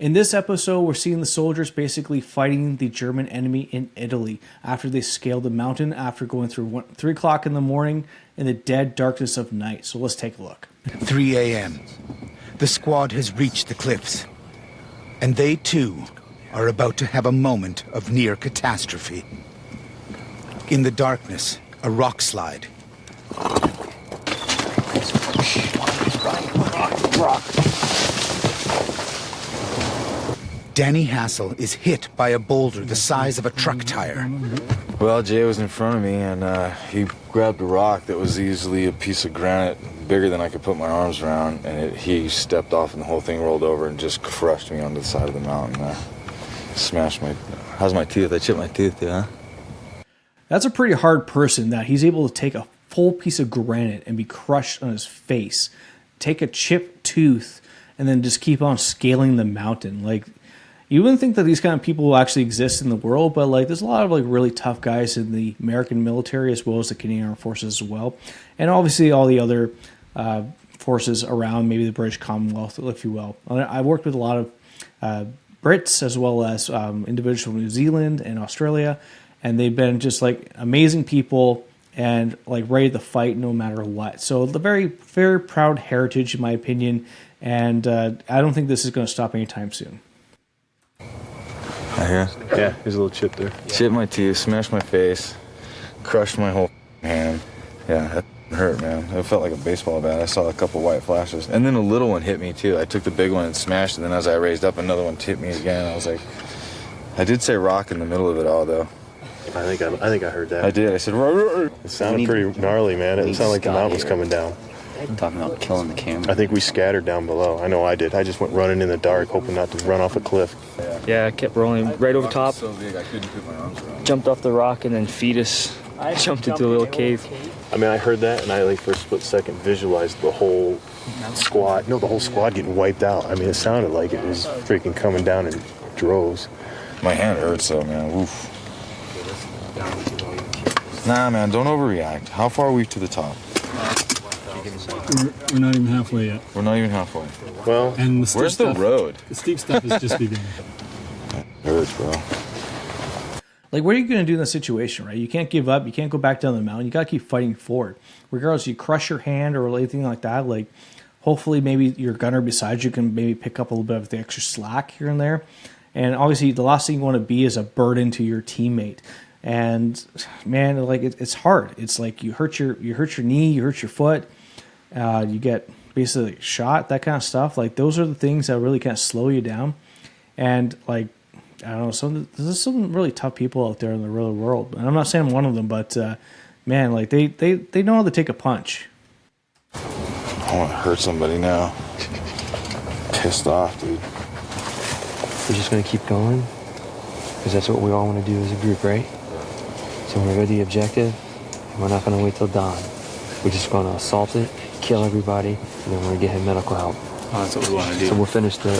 In this episode, we're seeing the soldiers basically fighting the German enemy in Italy after they scaled the mountain after going through 3 o'clock in the morning in the dead darkness of night. So let's take a look. 3 a.m. The squad has reached the cliffs, and they too are about to have a moment of near catastrophe. In the darkness, a rock slide. Rock. Danny Hassel is hit by a boulder the size of a truck tire. Well, Jay was in front of me, and he grabbed a rock that was easily a piece of granite bigger than I could put my arms around, and he stepped off, and the whole thing rolled over and just crushed me onto the side of the mountain. Smashed my... How's my tooth? I chipped my tooth, too, huh? That's a pretty hard person that he's able to take a full piece of granite and be crushed on his face, take a chipped tooth, and then just keep on scaling the mountain. Like, you wouldn't think that these kind of people will actually exist in the world, but like there's a lot of like really tough guys in the American military as well as the Canadian Armed Forces as well, and obviously all the other forces around, maybe the British Commonwealth, if you will. I worked with a lot of Brits as well as individuals from New Zealand and Australia, and they've been just like amazing people and like ready to fight no matter what. So the very, very proud heritage, in my opinion, and I don't think this is going to stop anytime soon. Here? Yeah, there's a little chip there. Chipped my teeth, smashed my face, crushed my whole hand. Yeah, that hurt, man. It felt like a baseball bat. I saw a couple white flashes. And then a little one hit me, too. I took the big one and smashed it, and then as I raised up, another one hit me again. I was like... I did say rock in the middle of it all, though. I think I heard that. I did. I said... Rrr. It sounded pretty gnarly, man. It sounded like the mountain was coming down. I'm talking about killing the camera. I think we scattered down below. I know I did. I just went running in the dark, hoping not to run off a cliff. Yeah, I kept rolling right over top. So big, I couldn't put my arms around. Jumped off the rock, and then fetus jumped into a little cave. I mean, I heard that, and I, like, for a split second, visualized the whole squad. No, the whole squad getting wiped out. I mean, it sounded like it was freaking coming down in droves. My hand hurts, though, man. Oof. Nah, man, don't overreact. How far are we to the top? We're not even halfway yet. We're not even halfway. Well, And the where's the road? The steep stuff is just beginning. It hurts, bro. Like, what are you going to do in this situation, right? You can't give up. You can't go back down the mountain. You got to keep fighting forward. Regardless, you crush your hand or anything like that, like, hopefully maybe your gunner beside you can maybe pick up a little bit of the extra slack here and there. And obviously, the last thing you want to be is a burden to your teammate. And, man, like, it's hard. It's like you hurt your knee, you hurt your foot. You get basically shot, that kind of stuff. Like, those are the things that really kind of slow you down. And, like, I don't know, there's some really tough people out there in the real world. And I'm not saying I'm one of them, but, man, like, they know how to take a punch. I want to hurt somebody now. Pissed off, dude. We're just going to keep going? Because that's what we all want to do as a group, right? So when we got the objective, we're not going to wait till dawn. We're just going to assault it, kill everybody, and then we're going to get him medical help. Oh, that's what we want to do. So we'll finish the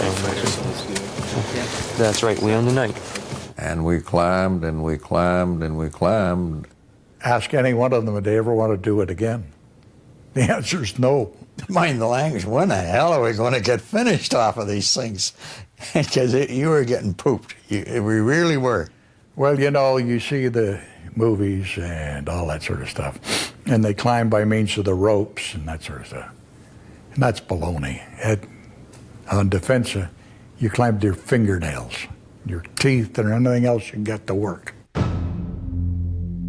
That's right, we own the night. And we climbed and we climbed and we climbed. Ask any one of them if they ever want to do it again. The answer is no. Mind the language, when the hell are we going to get finished off of these things? Because you were getting pooped. We really were. Well, you know, you see the movies and all that sort of stuff, and they climb by means of the ropes and that sort of stuff. And that's baloney. On defense, you climb with your fingernails, your teeth, and anything else you got to work.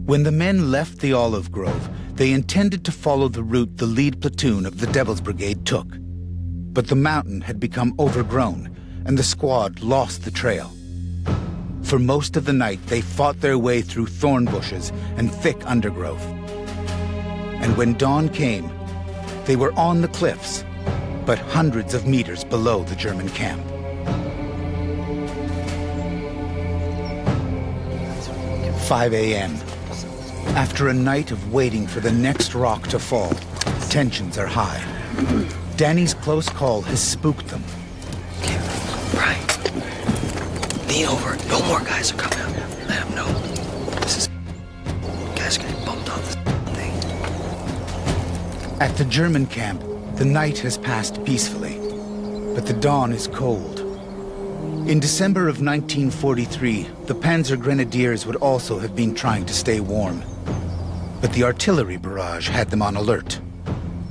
When the men left the olive grove, they intended to follow the route the lead platoon of the Devil's Brigade took. But the mountain had become overgrown, and the squad lost the trail. For most of the night, they fought their way through thorn bushes and thick undergrowth. And when dawn came, they were on the cliffs, but hundreds of meters below the German camp. At 5 a.m. After a night of waiting for the next rock to fall, tensions are high. Danny's close call has spooked them. Okay, Brian, lean over. No more guys are coming out. Let them know. This is... Guys are getting bumped off this thing. At the German camp, the night has passed peacefully, but the dawn is cold. In December of 1943, the Panzer Grenadiers would also have been trying to stay warm. But the artillery barrage had them on alert.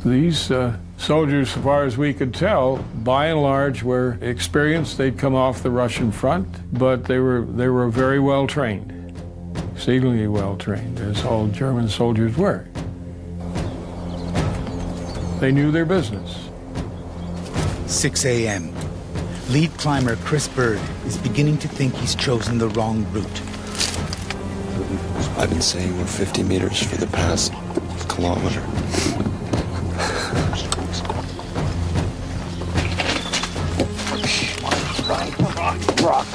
These soldiers, so far as we could tell, by and large were experienced. They'd come off the Russian front, but they were very well trained, exceedingly well trained, as all German soldiers were. They knew their business. 6 a.m. Lead climber Chris Bird is beginning to think he's chosen the wrong route. I've been saying we're 50 meters for the past kilometer. Rock.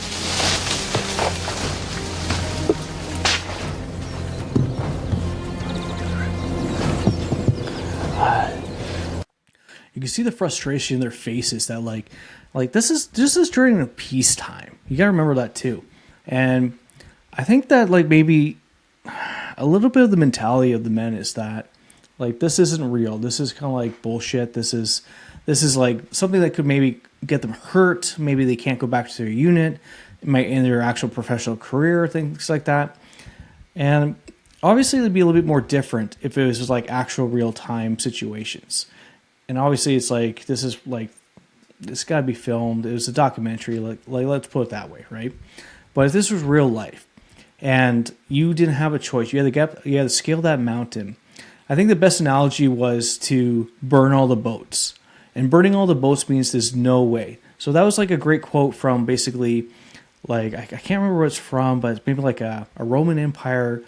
You can see the frustration in their faces that like this is during a peacetime. You gotta remember that too. And I think that like maybe a little bit of the mentality of the men is that like this isn't real. This is kind of like bullshit. This is like something that could maybe get them hurt. Maybe they can't go back to their unit. It might end their actual professional career, things like that. And obviously it'd be a little bit more different if it was just like actual real time situations. And obviously it's like this got to be filmed. It was a documentary. Like let's put it that way, right? But if this was real life and you didn't have a choice, you had to scale that mountain. I think the best analogy was to burn all the boats. And burning all the boats means there's no way. So that was like a great quote from basically, like, I can't remember where it's from, but it's maybe like a Roman Empire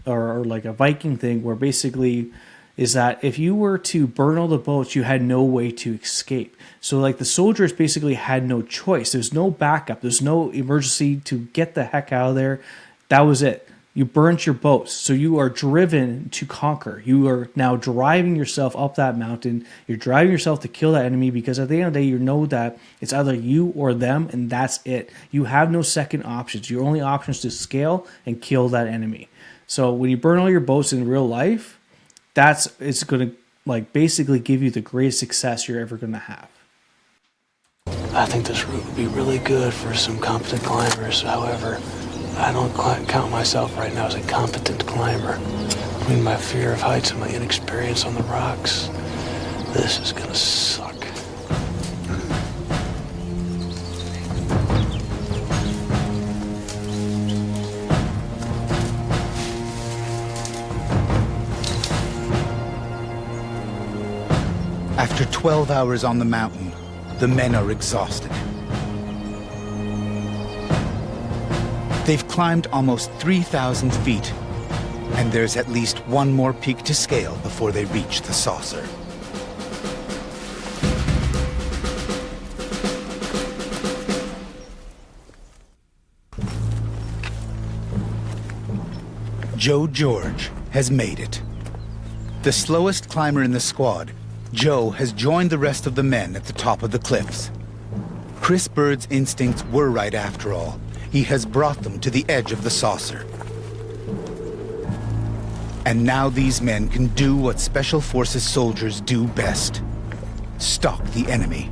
or like a Viking thing where basically is that if you were to burn all the boats, you had no way to escape. So like the soldiers basically had no choice. There's no backup. There's no emergency to get the heck out of there. That was it. You burnt your boats. So you are driven to conquer. You are now driving yourself up that mountain. You're driving yourself to kill that enemy because at the end of the day, you know that it's either you or them, and that's it. You have no second options. Your only option is to scale and kill that enemy. So when you burn all your boats in real life, it's going to like basically give you the greatest success you're ever going to have. I think this route would be really good for some competent climbers. However, I don't count myself right now as a competent climber. Between my fear of heights and my inexperience on the rocks, this is gonna suck. After 12 hours on the mountain, the men are exhausted. They've climbed almost 3,000 feet, and there's at least one more peak to scale before they reach the saucer. Joe George has made it. The slowest climber in the squad, Joe has joined the rest of the men at the top of the cliffs. Chris Bird's instincts were right after all. He has brought them to the edge of the saucer. And now these men can do what Special Forces soldiers do best: stalk the enemy.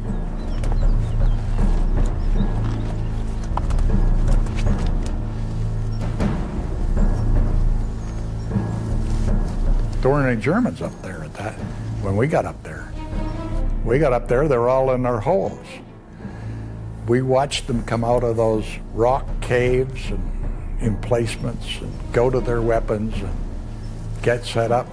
There weren't any Germans up there at that when we got up there. We got up there, they were all in their holes. We watched them come out of those rock caves and emplacements and go to their weapons and get set up.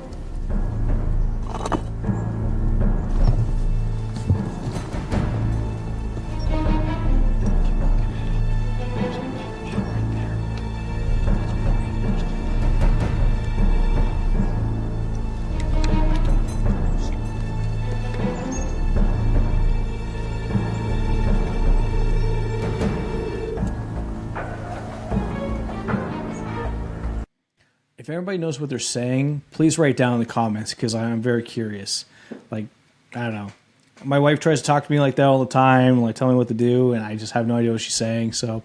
If everybody knows what they're saying, please write down in the comments because I'm very curious. Like, I don't know. My wife tries to talk to me like that all the time, like tell me what to do, and I just have no idea what she's saying. So,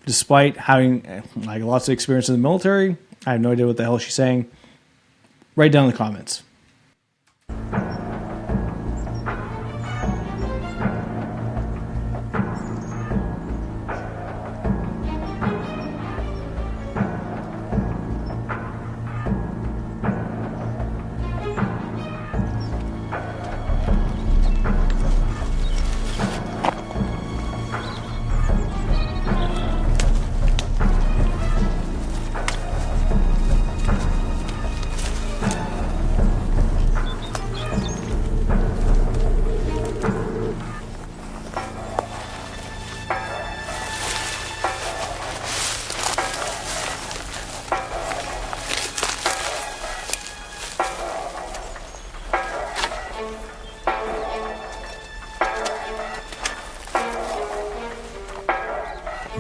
despite having like lots of experience in the military, I have no idea what the hell she's saying. Write down in the comments.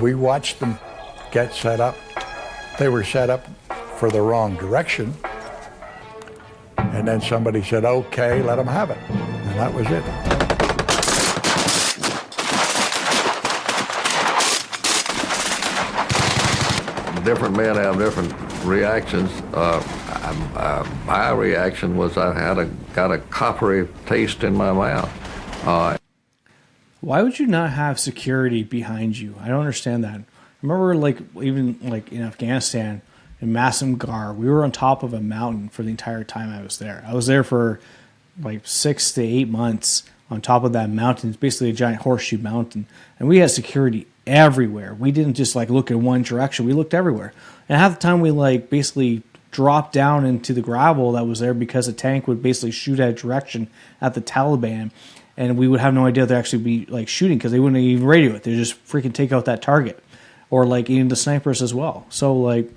We watched them get set up. They were set up for the wrong direction. And then somebody said, okay, let them have it. And that was it. Different men have different reactions. My reaction was I got a coppery taste in my mouth. Why would you not have security behind you? I don't understand that. I remember, even in Afghanistan, in Massamgar, we were on top of a mountain for the entire time I was there. I was there for 6 to 8 months on top of that mountain. It's basically a giant horseshoe mountain. And we had security everywhere. We didn't just look in one direction. We looked everywhere. And half the time we basically dropped down into the gravel that was there because a tank would basically shoot at a direction at the Taliban. And we would have no idea they'd actually be shooting because they wouldn't even radio it. They'd just freaking take out that target. Or even the snipers as well. So it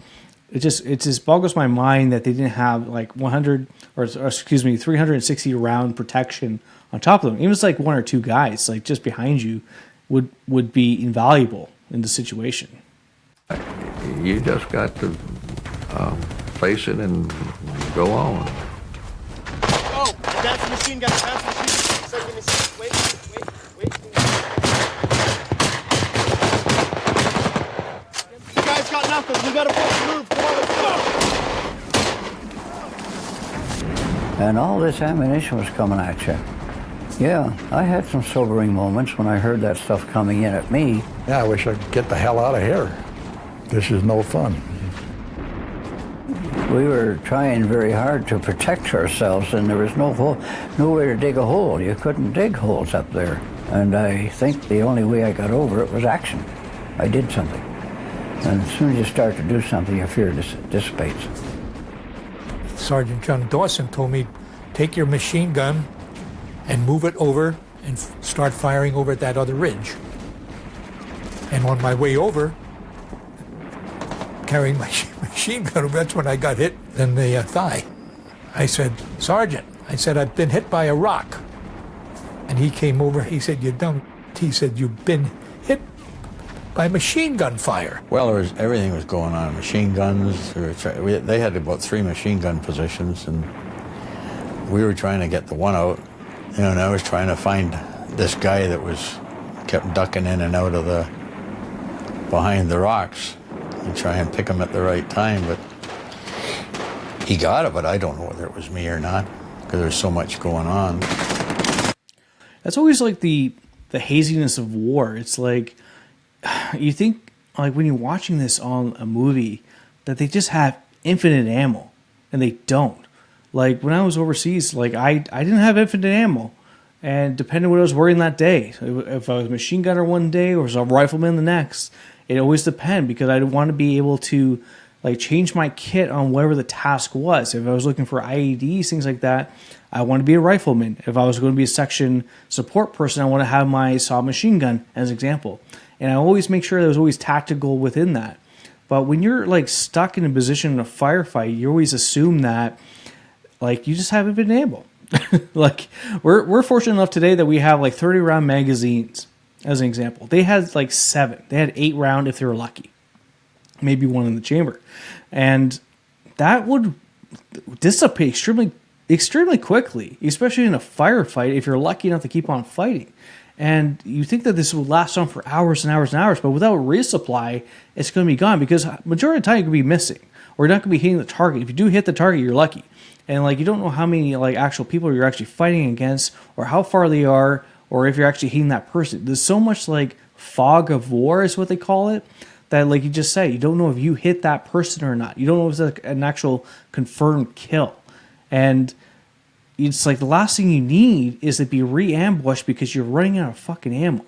just boggles my mind that they didn't have 360 round protection on top of them. Even if it's 1 or 2 guys just behind you would be invaluable in the situation. You just got to face it and go on. Oh, that's the machine gun. That's the machine gun. So give me some. Wait. You guys got nothing. We gotta move. Come on, let's go. And all this ammunition was coming at you. Yeah, I had some sobering moments when I heard that stuff coming in at me. Yeah, I wish I could get the hell out of here. This is no fun. We were trying very hard to protect ourselves, and there was nowhere to dig a hole. You couldn't dig holes up there. And I think the only way I got over it was action. I did something. And as soon as you start to do something, your fear dissipates. Sergeant John Dawson told me, take your machine gun and move it over and start firing over at that other ridge. And on my way over, carrying my machine gun, that's when I got hit in the thigh. I said, Sergeant, I've been hit by a rock. And he came over, he said, you dumb. He said, you've been hit by machine gun fire. Well, everything was going on. Machine guns. They had about 3 machine gun positions, and we were trying to get the one out. And I was trying to find this guy that kept ducking in and out of behind the rocks and try and pick him at the right time. But he got it, but I don't know whether it was me or not because there's so much going on. That's always the haziness of war. It's you think when you're watching this on a movie that they just have infinite ammo, and they don't. When I was overseas, I didn't have infinite ammo, and depending on what I was wearing that day, if I was a machine gunner one day or was a rifleman the next, it always depended because I want to be able to change my kit on whatever the task was. If I was looking for IEDs, things like that, I want to be a rifleman. If I was going to be a section support person, I want to have my submachine gun as an example. And I always make sure there's always tactical within that. But when you're stuck in a position in a firefight, you always assume that you just haven't been able. We're fortunate enough today that we have 30 round magazines as an example. They had 7. They had 8 round if they were lucky. Maybe 1 in the chamber. And that would dissipate extremely quickly, especially in a firefight if you're lucky enough to keep on fighting. And you think that this will last on for hours and hours and hours, but without resupply, it's going to be gone because majority of the time you could be missing or you're not going to be hitting the target. If you do hit the target, you're lucky. And you don't know how many actual people you're actually fighting against or how far they are or if you're actually hitting that person. There's so much fog of war is what they call it that you just say, you don't know if you hit that person or not. You don't know if it's an actual confirmed kill. And it's the last thing you need is to be re-ambushed because you're running out of fucking ammo.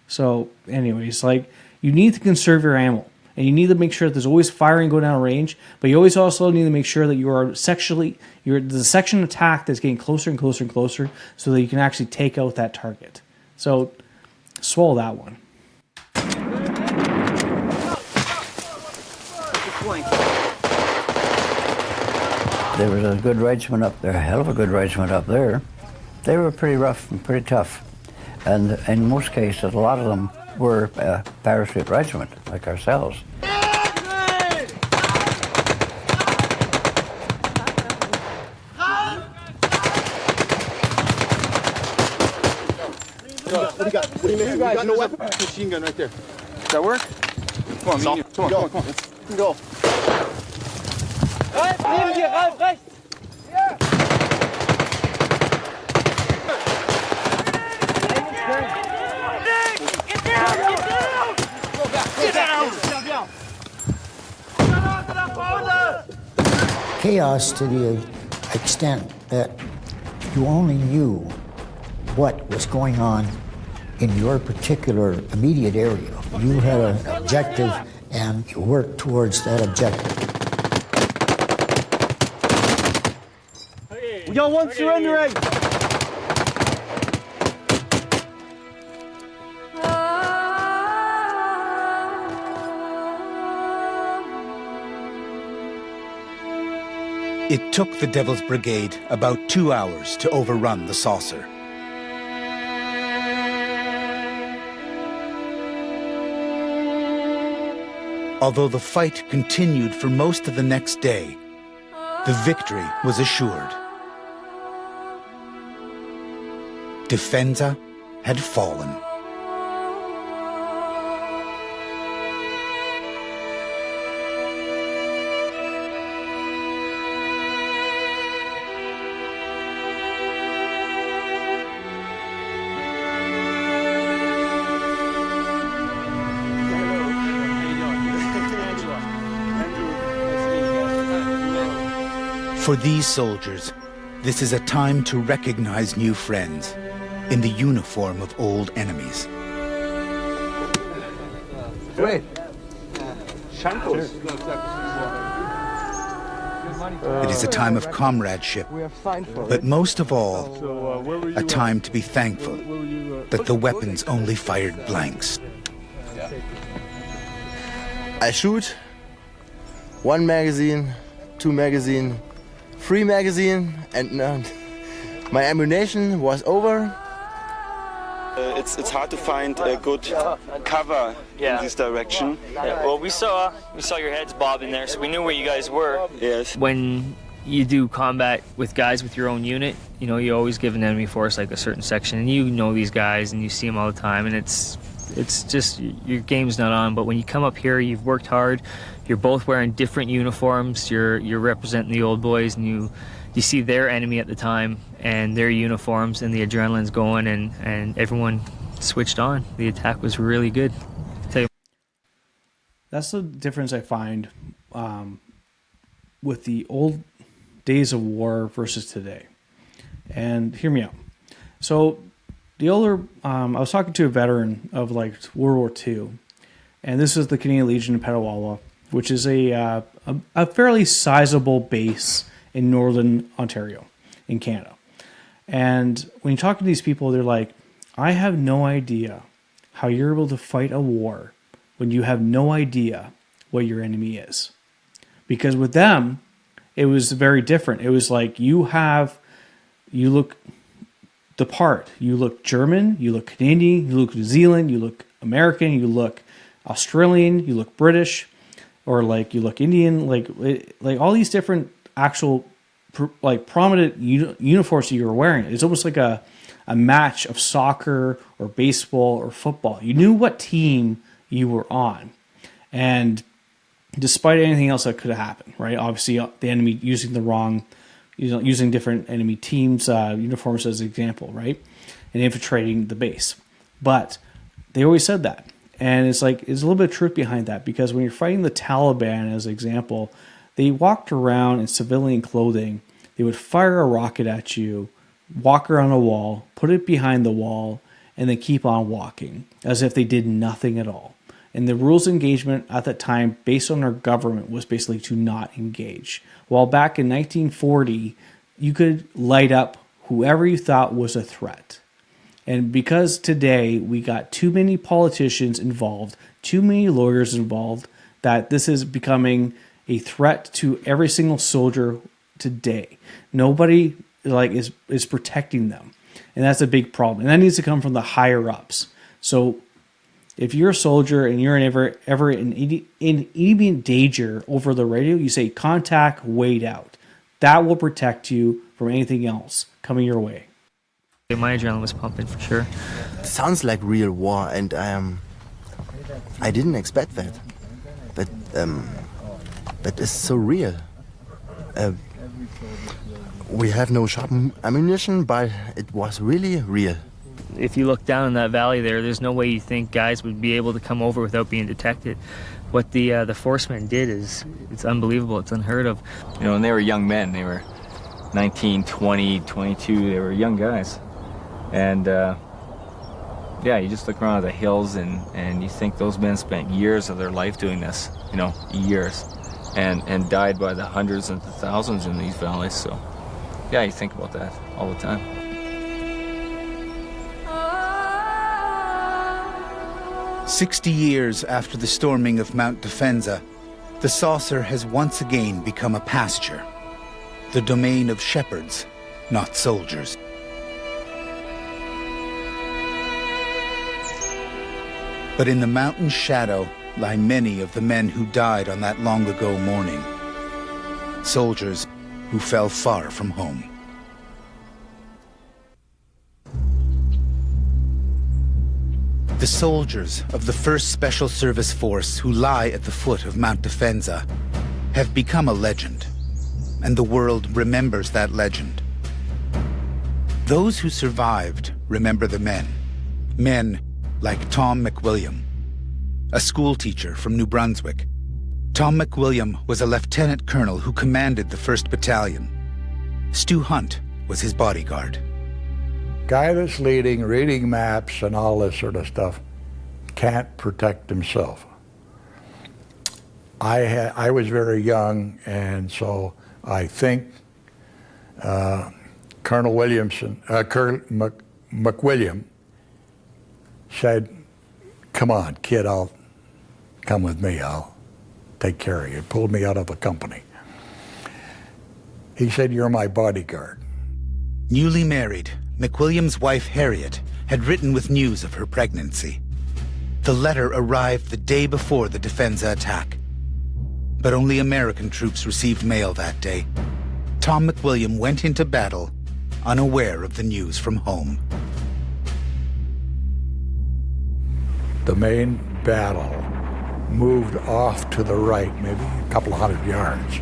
So anyways, you need to conserve your ammo. And you need to make sure that there's always firing going down range, but you always also need to make sure that you're the section attack that's getting closer and closer and closer so that you can actually take out that target. So swallow that one. There was a good regiment up there, a hell of a good regiment up there. They were pretty rough and pretty tough. And in most cases, a lot of them were a parachute regiment like ourselves. What do you got? What do you mean? You got no weapon? Machine gun right there. Does that work? Come on, come on, come on, come on. Let's go. Neben dir, Ralf, rechts! Chaos to the extent that you only knew what was going on in your particular immediate area. You had an objective and you worked towards that objective. We got one surrendering! It took the Devil's Brigade about 2 hours to overrun the saucer. Although the fight continued for most of the next day, the victory was assured. Defensa had fallen. For these soldiers, this is a time to recognize new friends in the uniform of old enemies. Wait. It is a time of comradeship, but most of all, a time to be thankful that the weapons only fired blanks. I shoot 1 magazine, 2 magazine, 3 magazine, and my ammunition was over. It's hard to find a good cover in this direction. Yeah, well, we saw your heads bobbing there, so we knew where you guys were. Yes. When you do combat with guys with your own unit, you know, you always give an enemy force like a certain section, and you know these guys, and you see them all the time, and it's just, your game's not on. But when you come up here, you've worked hard, you're both wearing different uniforms, you're representing the old boys, and you see their enemy at the time and their uniforms, and the adrenaline's going, and everyone switched on. The attack was really good. That's the difference I find with the old days of war versus today. And hear me out. So the older, I was talking to a veteran of like World War II, and this is the Canadian Legion in Petawawa, which is a fairly sizable base in northern Ontario in Canada. And when you talk to these people, they're like, I have no idea how you're able to fight a war when you have no idea what your enemy is. Because with them, it was very different. It was like you look the part. You look German, you look Canadian, you look New Zealand, you look American, you look Australian, you look British, or like you look Indian, like all these different actual like prominent uniforms that you were wearing. It's almost like a match of soccer or baseball or football. You knew what team you were on, and despite anything else that could have happened, right? Obviously, the enemy using the wrong, using different enemy teams' uniforms as an example, right? And infiltrating the base. But they always said that. And it's like, there's a little bit of truth behind that, because when you're fighting the Taliban, as an example, they walked around in civilian clothing. They would fire a rocket at you, walk around a wall, put it behind the wall, and then keep on walking as if they did nothing at all. And the rules of engagement at that time, based on our government, was basically to not engage. While back in 1940, you could light up whoever you thought was a threat. And because today we got too many politicians involved, too many lawyers involved, that this is becoming a threat to every single soldier today. Nobody is protecting them. And that's a big problem. And that needs to come from the higher ups. So if you're a soldier and you're ever in immediate danger over the radio, you say contact, wait out. That will protect you from anything else coming your way. My adrenaline was pumping for sure. It sounds like real war, and I didn't expect that. But that is so real. We have no sharp ammunition, but it was really real. If you look down in that valley there's no way you think guys would be able to come over without being detected. What the forcemen did it's unbelievable. It's unheard of. You know, and they were young men. They were 19, 20, 22. They were young guys. And yeah, you just look around at the hills and you think those men spent years of their life doing this, you know, years, and died by the hundreds and the thousands in these valleys. So yeah, you think about that all the time. "60 years after the storming of Mount Defensa, the saucer has once again become a pasture, the domain of shepherds, not soldiers. But in the mountain's shadow lie many of the men who died on that long-ago morning, soldiers who fell far from home. The soldiers of the 1st Special Service Force who lie at the foot of Mount Defensa have become a legend, and the world remembers that legend. Those who survived remember the men like Tom McWilliam, a school teacher from New Brunswick. Tom McWilliam was a lieutenant colonel who commanded the 1st Battalion. Stu Hunt was his bodyguard. Guy that's leading, reading maps and all this sort of stuff, can't protect himself. I was very young, and so I think Colonel McWilliam said, "Come on, kid, come with me, I'll take care of you." Pulled me out of a company. He said, "You're my bodyguard." Newly married, McWilliam's wife Harriet had written with news of her pregnancy. The letter arrived the day before the Defensa attack. But only American troops received mail that day. Tom McWilliam went into battle unaware of the news from home. The main battle moved off to the right, maybe a couple of 100 yards.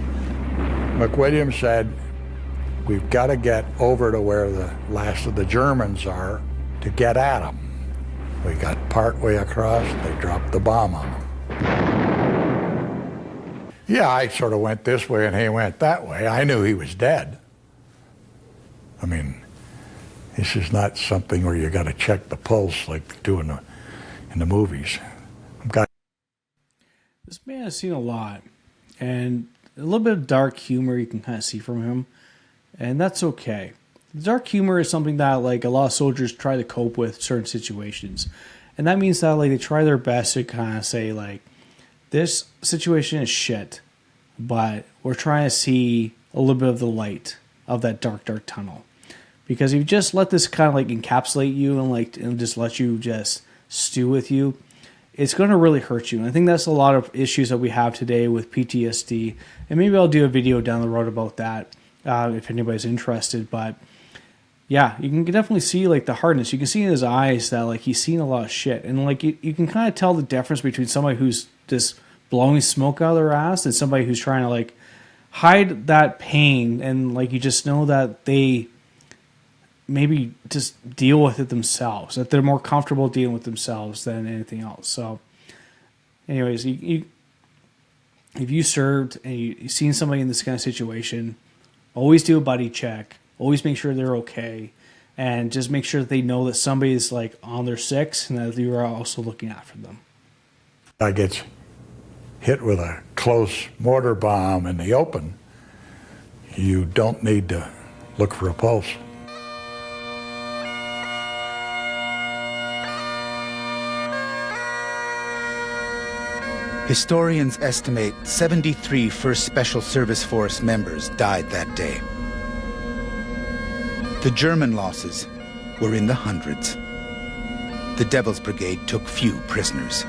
McWilliam said, "We've got to get over to where the last of the Germans are to get at them." We got part way across, they dropped the bomb on them. Yeah, I sort of went this way and he went that way. I knew he was dead. I mean, this is not something where you got to check the pulse like they do in the movies. This man has seen a lot, and a little bit of dark humor you can kind of see from him, and that's okay. Dark humor is something that like a lot of soldiers try to cope with certain situations, and that means that like they try their best to kind of say like, this situation is shit, but we're trying to see a little bit of the light of that dark tunnel. Because if you just let this kind of like encapsulate you and just let you just stew with you, it's going to really hurt you. And I think that's a lot of issues that we have today with PTSD. And maybe I'll do a video down the road about that if anybody's interested. But yeah, you can definitely see like the hardness. You can see in his eyes that like he's seen a lot of shit. And like you can kind of tell the difference between somebody who's just blowing smoke out of their ass and somebody who's trying to like hide that pain. And like you just know that they maybe just deal with it themselves, that they're more comfortable dealing with themselves than anything else. So anyways, if you served and you've seen somebody in this kind of situation, always do a buddy check, always make sure they're okay, and just make sure that they know that somebody is like on their six and that you are also looking after them. I get hit with a close mortar bomb in the open, you don't need to look for a pulse. Historians estimate 73 1st Special Service Force members died that day. The German losses were in the hundreds. the Devil's Brigade took few prisoners.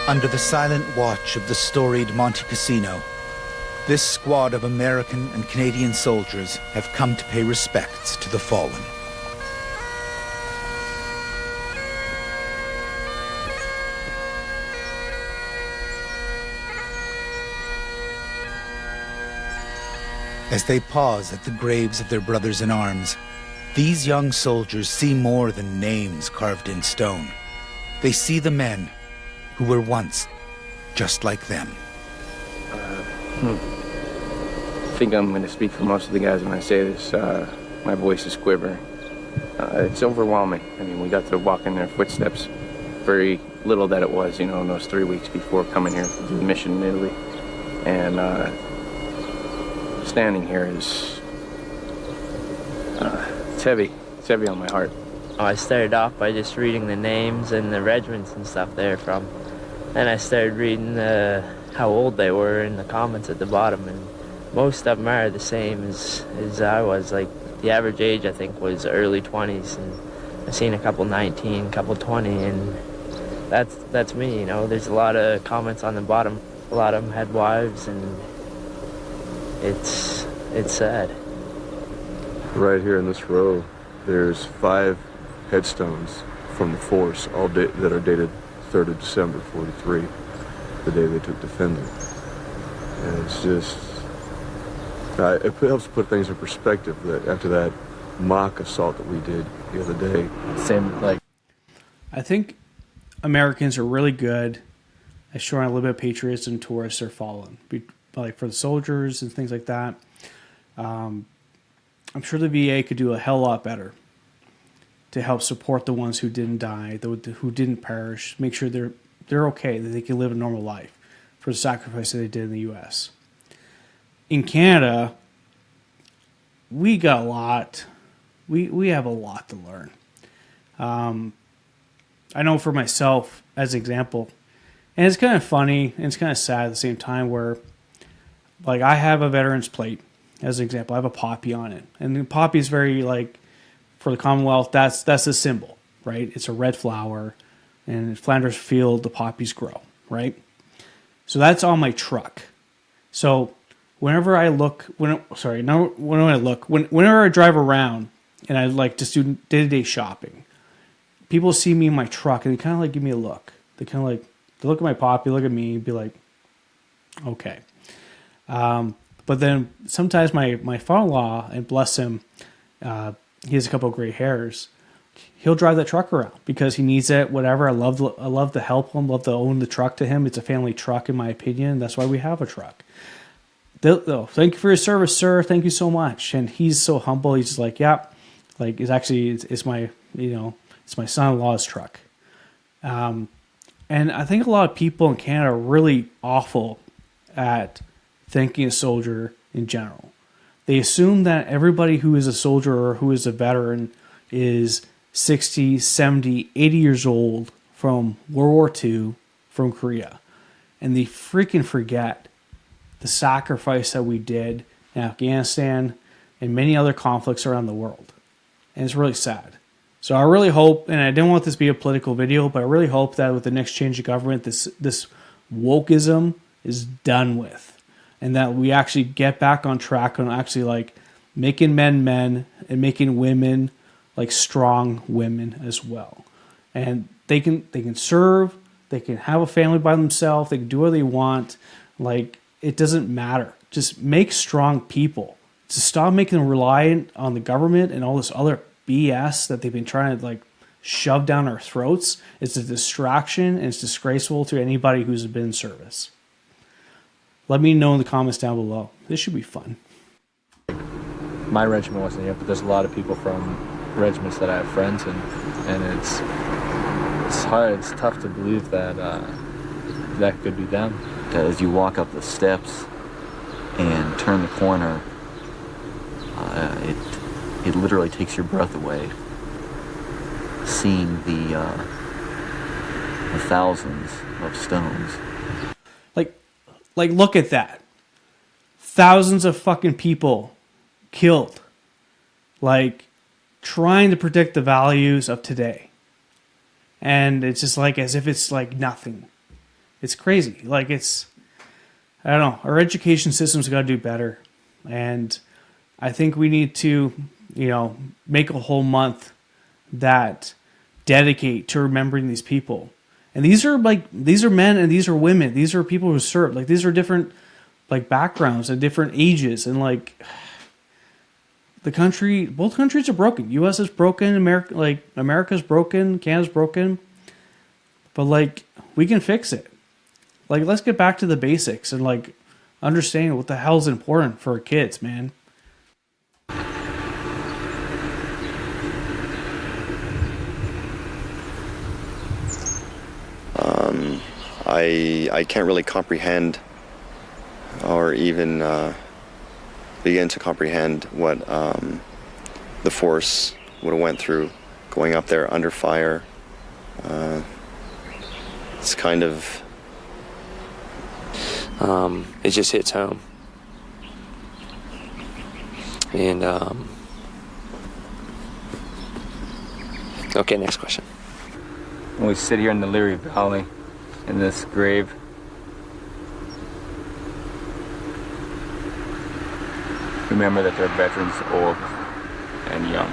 Under the silent watch of the storied Monte Cassino, this squad of American and Canadian soldiers have come to pay respects to the fallen. As they pause at the graves of their brothers in arms, these young soldiers see more than names carved in stone. They see the men who were once just like them. I think I'm going to speak for most of the guys when I say this. My voice is quivering. It's overwhelming. I mean, we got to walk in their footsteps. Very little that it was, in those 3 weeks before coming here to the mission in Italy. And standing here is, it's heavy. It's heavy on my heart. I started off by just reading the names and the regiments and stuff they're from. Then I started reading how old they were in the comments at the bottom, and most of them are the same as I was. Like, the average age, I think, was early 20s, and I've seen a couple 19, a couple 20, and that's me, There's a lot of comments on the bottom. A lot of them had wives, and it's sad. Right here in this row, there's 5 headstones from the force, all that are dated 3rd of December, 43, the day they took Defender. And it's just, it helps put things in perspective that after that mock assault that we did the other day. I think Americans are really good at showing a little bit of patriotism towards their fallen, like for the soldiers and things like that. I'm sure the VA could do a hell lot better to help support the ones who didn't die, who didn't perish, make sure they're okay, that they can live a normal life for the sacrifice that they did in the U.S. In Canada, we got a lot. We have a lot to learn. I know for myself, as an example, and it's kind of funny and it's kind of sad at the same time, where, like, I have a veteran's plate, as an example. I have a poppy on it, and the poppy is very, like, for the Commonwealth, that's the symbol, right? It's a red flower, and in Flanders Field, the poppies grow, right? So that's on my truck. So whenever I look, whenever I drive around and I like just do day-to-day shopping, people see me in my truck and they kind of like give me a look. They kind of like, they look at my poppy, look at me, and be like, okay. But then sometimes my father-in-law, and bless him, he has a couple of gray hairs. He'll drive that truck around because he needs it, whatever. I love to help him, love to own the truck to him. It's a family truck, in my opinion. That's why we have a truck. Thank you for your service, sir. Thank you so much. And he's so humble. He's just like, yeah, like it's my, it's my son-in-law's truck. And I think a lot of people in Canada are really awful at thanking a soldier in general. They assume that everybody who is a soldier or who is a veteran is 60, 70, 80 years old from World War II, from Korea. And they freaking forget the sacrifice that we did in Afghanistan and many other conflicts around the world. And it's really sad. So I really hope, and I didn't want this to be a political video, but I really hope that with the next change of government, this wokeism is done with. And that we actually get back on track on actually like making men men and making women like strong women as well. And they can serve, they can have a family by themselves, they can do what they want. Like, it doesn't matter. Just make strong people. To stop making them reliant on the government and all this other BS that they've been trying to like shove down our throats. It's a distraction and it's disgraceful to anybody who's been in service. Let me know in the comments down below. This should be fun. My regiment wasn't here, but there's a lot of people from regiments that I have friends in, and it's hard, it's tough to believe that that could be them. As you walk up the steps and turn the corner, it literally takes your breath away. seeing the thousands of stones. Like, look at that. Thousands of fucking people killed. Like, trying to predict the values of today. And it's just like, as if it's like nothing. It's crazy. Like, it's, I don't know. Our education system's got to do better. And I think we need to, make a whole month that dedicate to remembering these people. And these are men and these are women. These are people who served. Like, these are different, like, backgrounds and different ages. And, like, both countries are broken. U.S. is broken. America's broken. Canada's broken. But, like, we can fix it. Like, let's get back to the basics and, like, understand what the hell is important for our kids, man. I can't really comprehend or even begin to comprehend what the force would have went through going up there under fire. It's kind of... it just hits home. And, okay, next question. When we sit here in the Leary Valley, in this grave, remember that there are veterans old and young.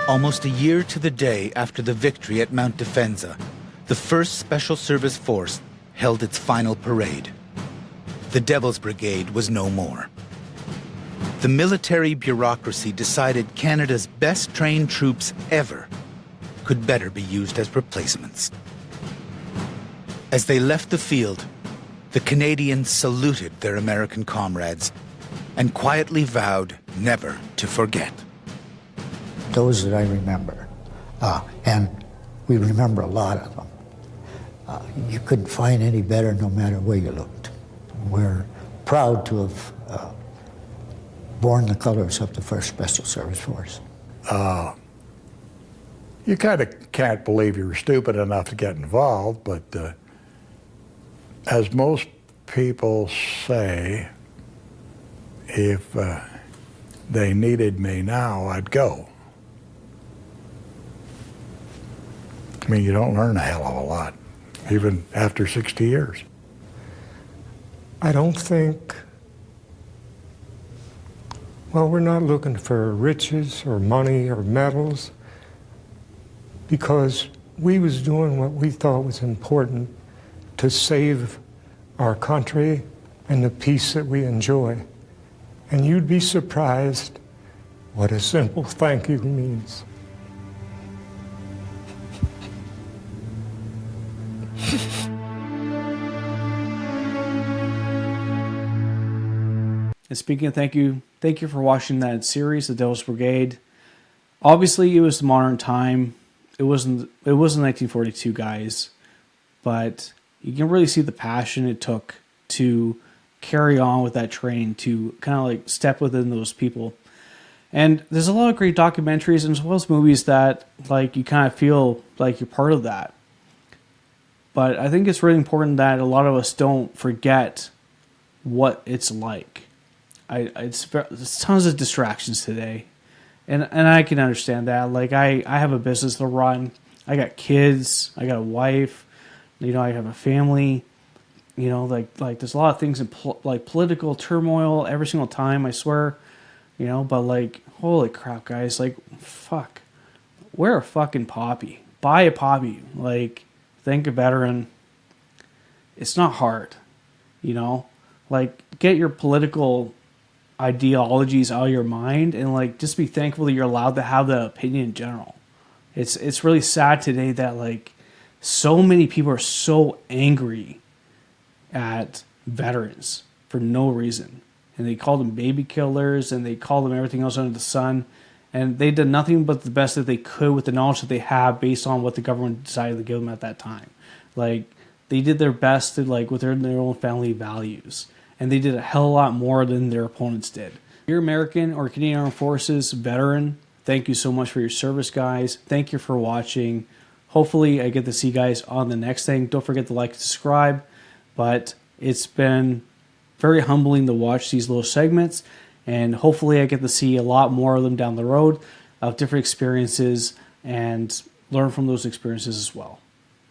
Almost a year to the day after the victory at Mount Defensa, the 1st Special Service Force held its final parade. The Devil's Brigade was no more. The military bureaucracy decided Canada's best trained troops ever could better be used as replacements. As they left the field, the Canadians saluted their American comrades and quietly vowed never to forget. Those that I remember, and we remember a lot of them. You couldn't find any better no matter where you looked. We're proud to have borne the colors of the 1st Special Service Force. You kind of can't believe you were stupid enough to get involved, but as most people say, if they needed me now, I'd go. I mean, you don't learn a hell of a lot, even after 60 years. I don't think, well, we're not looking for riches or money or medals, because we was doing what we thought was important to save our country and the peace that we enjoy. And you'd be surprised what a simple thank you means. And speaking of thank you for watching that series, The Devil's Brigade. Obviously, it was the modern time. It wasn't 1942, guys, but you can really see the passion it took to carry on with that training, to kind of like step within those people. And there's a lot of great documentaries and as well as movies that like you kind of feel like you're part of that. But I think it's really important that a lot of us don't forget what it's like. There's tons of distractions today. And I can understand that. Like, I have a business to run. I got kids. I got a wife. I have a family. Like there's a lot of things in political turmoil every single time, I swear. But like, holy crap, guys. Like, fuck. Wear a fucking poppy. Buy a poppy. Like, thank a veteran. It's not hard. Like, get your political ideologies out of your mind and like just be thankful that you're allowed to have that opinion in general. It's really sad today that like so many people are so angry at veterans for no reason, and they call them baby killers and they call them everything else under the sun, and they did nothing but the best that they could with the knowledge that they have based on what the government decided to give them at that time. Like, they did their best to, like, within their own family values. And they did a hell of a lot more than their opponents did. You're American or Canadian Armed Forces veteran, thank you so much for your service, guys. Thank you for watching. Hopefully I get to see you guys on the next thing. Don't forget to like and subscribe. But it's been very humbling to watch these little segments. And hopefully I get to see a lot more of them down the road of different experiences and learn from those experiences as well.